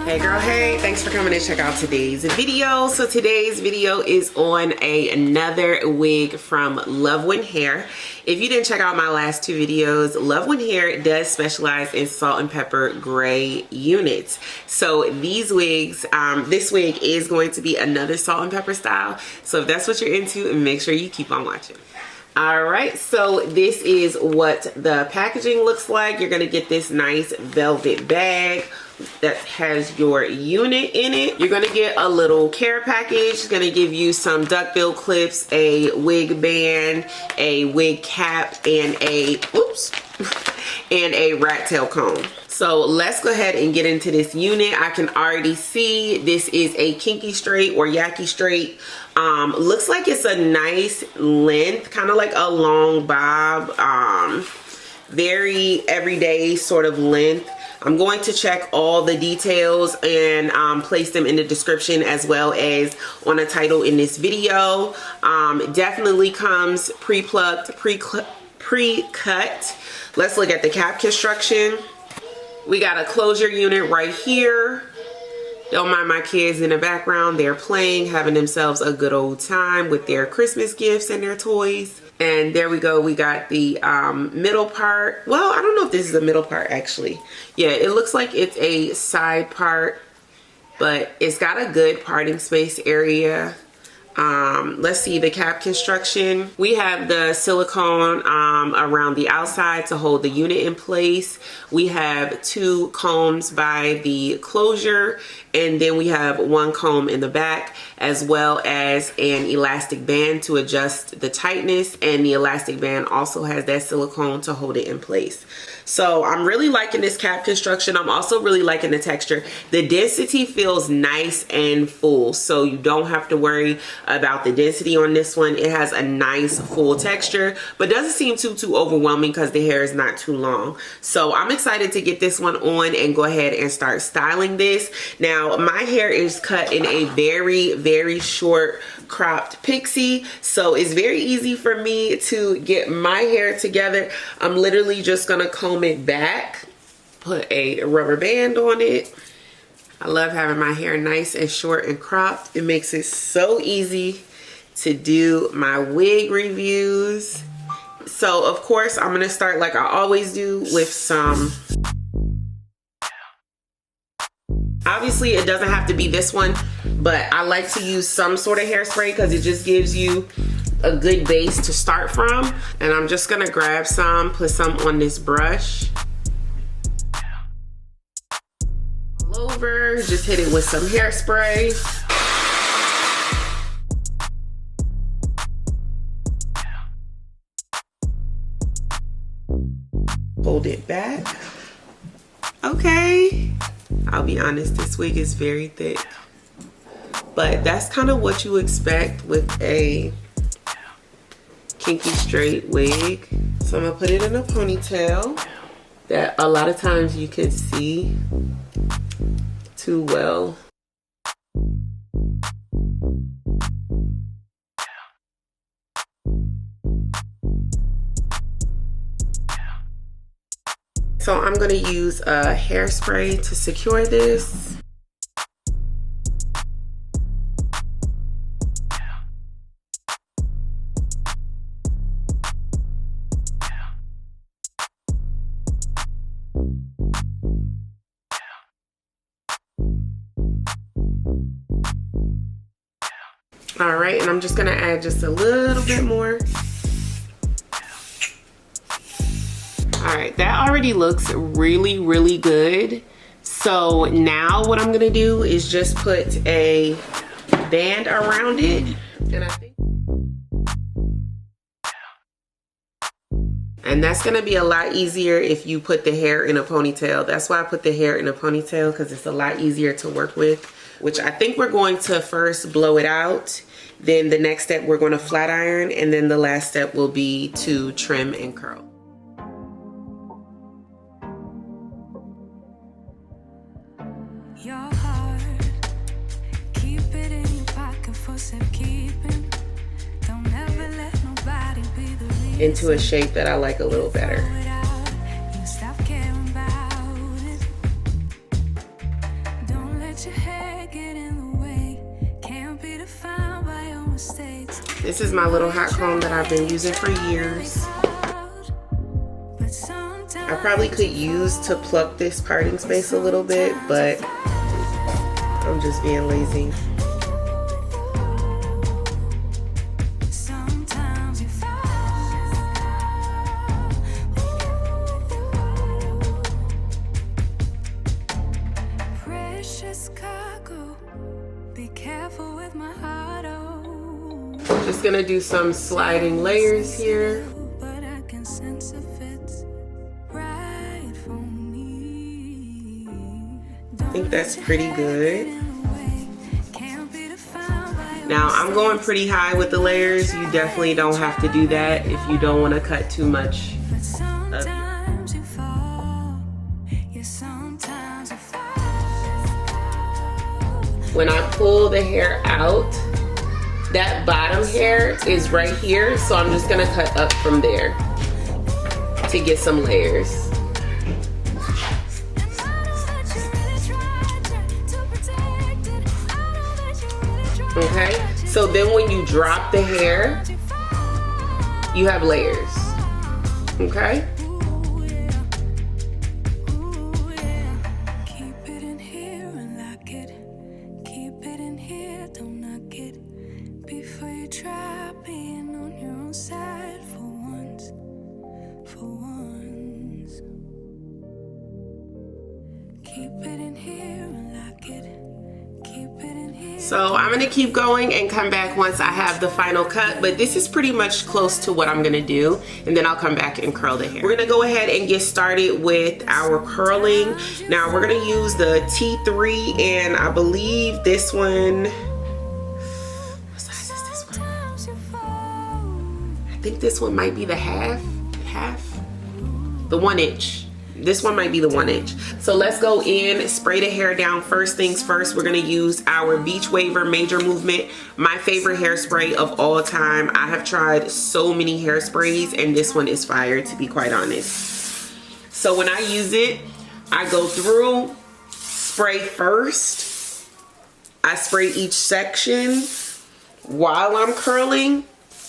Hey girl, hey, thanks for coming to check out today's video. So today's video is on another wig from Luvwinhair. If you didn't check out my last two videos, Luvwinhair does specialize in salt and pepper gray units. So these wigs, this wig is going to be another salt and pepper style. So if that's what you're into, make sure you keep on watching. All right, so this is what the packaging looks like. You're gonna get this nice velvet bag that has your unit in it. You're gonna get a little care package. It's gonna give you some duckbill clips, a wig band, a wig cap, and a, oops, and a rat tail comb. So let's go ahead and get into this unit. I can already see this is a kinky straight or yaki straight. Looks like it's a nice length, kind of like a long bob, very everyday sort of length. I'm going to check all the details and place them in the description as well as on a title in this video. Definitely comes pre-plucked, pre-cut. Let's look at the cap construction. We got a closure unit right here. Don't mind my kids in the background. They're playing, having themselves a good old time with their Christmas gifts and their toys. And there we go. We got the middle part. Well, I don't know if this is the middle part actually. Yeah, it looks like it's a side part, but it's got a good parting space area. Let's see the cap construction. We have the silicone around the outside to hold the unit in place. We have two combs by the closure, and then we have one comb in the back, as well as an elastic band to adjust the tightness, and the elastic band also has that silicone to hold it in place. So I'm really liking this cap construction. I'm also really liking the texture. The density feels nice and full, so you don't have to worry about the density on this one. It has a nice full texture, but doesn't seem too overwhelming because the hair is not too long. So I'm excited to get this one on and go ahead and start styling this. Now my hair is cut in a very short cropped pixie, so it's very easy for me to get my hair together. I'm literally just gonna comb it back, put a rubber band on it. I love having my hair nice and short and cropped. It makes it so easy to do my wig reviews. So of course I'm gonna start like I always do with some, obviously it doesn't have to be this one, but I like to use some sort of hairspray because it just gives you a good base to start from. And I'm just gonna grab some, put some on this brush. All over, just hit it with some hairspray. Hold it back. Okay. I'll be honest, this wig is very thick, but that's kind of what you expect with a kinky straight wig. So I'm gonna put it in a ponytail that a lot of times you can see too well. So I'm gonna use a hairspray to secure this. All right, and I'm just gonna add just a little bit more. All right, that already looks really good. So now what I'm gonna do is just put a band around it, and that's gonna be a lot easier if you put the hair in a ponytail. That's why I put the hair in a ponytail, because it's a lot easier to work with, which I think we're going to first blow it out. Then the next step, we're gonna flat iron, and then the last step will be to trim and curl. Your heart, keep it in your pocket for into a shape that I like a little better. This is my little hot comb that I've been using for years. I probably could use to pluck this parting space a little bit, but I'm just being lazy. Just gonna do some sliding layers here. I think that's pretty good. Now I'm going pretty high with the layers. You definitely don't have to do that if you don't want to cut too much of it. When I pull the hair out, that bottom hair is right here, so I'm just gonna cut up from there to get some layers. Okay, so then when you drop the hair, you have layers. Okay? So I'm gonna keep going and come back once I have the final cut, but this is pretty much close to what I'm gonna do, and then I'll come back and curl the hair. We're gonna go ahead and get started with our curling. Now we're gonna use the T3, and I believe this one, what size is this one? I think this one might be the the 1 inch. This one might be the 1 inch. So let's go in, spray the hair down. First things first, we're gonna use our Beach Waver Major Movement, my favorite hairspray of all time. I have tried so many hairsprays, and this one is fire, to be quite honest. So when I use it, I go through, spray first. I spray each section while I'm curling,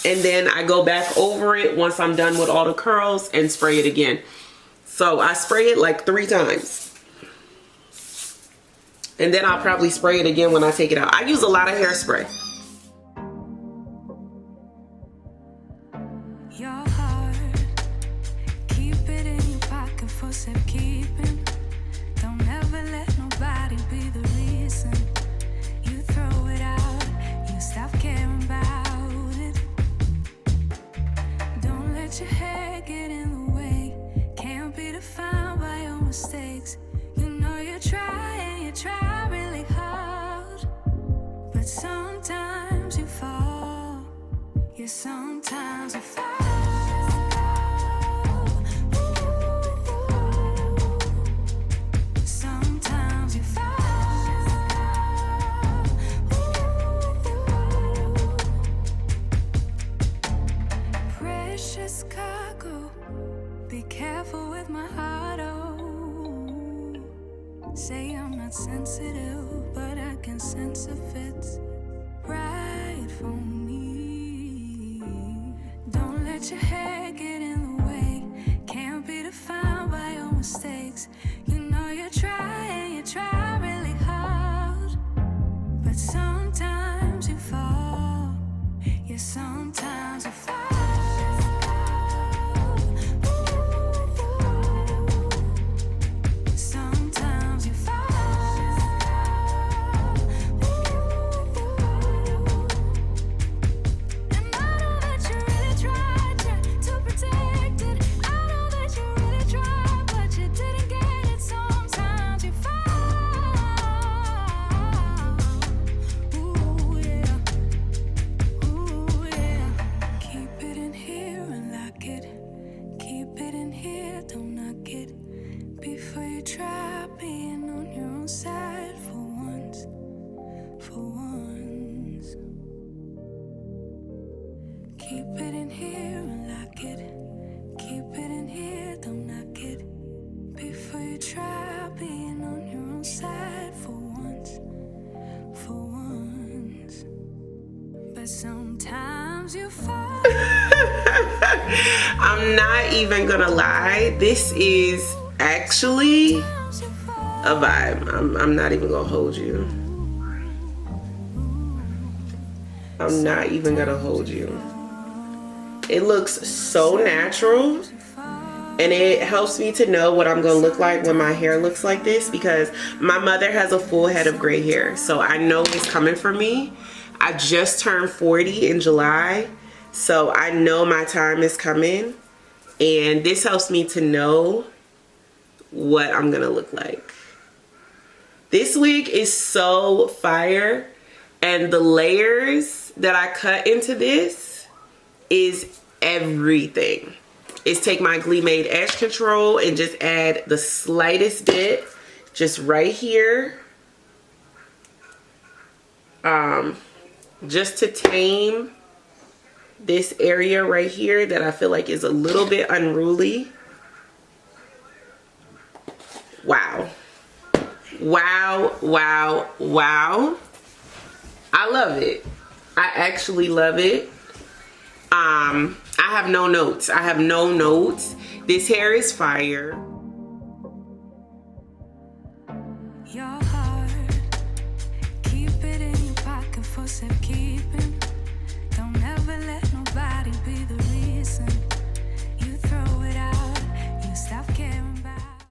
and then I go back over it once I'm done with all the curls and spray it again. So I spray it like 3 times. And then I'll probably spray it again when I take it out. I use a lot of hairspray. Your heart, keep it in your pocket for safekeeping. Don't ever let nobody be the reason you throw it out. You stop caring about it. Don't let your hair get in the way. Can't be defined by your mistakes. You know you try and you try really hard, but sometimes you fall. Yeah, sometimes you fall. Sometimes you fall. Precious cargo. Be careful with my heart, oh. Say I'm not sensitive, but I can sense if it's right for me. Don't let your hair get in the way. Can't be defined by your mistakes. You know you try and you try really hard, but sometimes you fall. Yeah, sometimes you fall. Keep it in here and lock it. but sometimes you fall. I'm not even gonna lie, this is actually a vibe. I'm not even gonna hold you. I'm not even gonna hold you. It looks so natural, and it helps me to know what I'm gonna look like when my hair looks like this, because my mother has a full head of gray hair, so I know it's coming for me. I just turned 40 in July, so I know my time is coming, and this helps me to know what I'm gonna look like. This wig is so fire, and the layers that I cut into this is everything. Is take my Glee Made Edge Control and just add the slightest bit just right here, just to tame this area right here that I feel like is a little bit unruly. Wow. Wow, wow, wow. I love it. I actually love it. I have no notes. I have no notes. This hair is fire. Your heart, keep it in your pocket for safekeeping. Don't ever let nobody be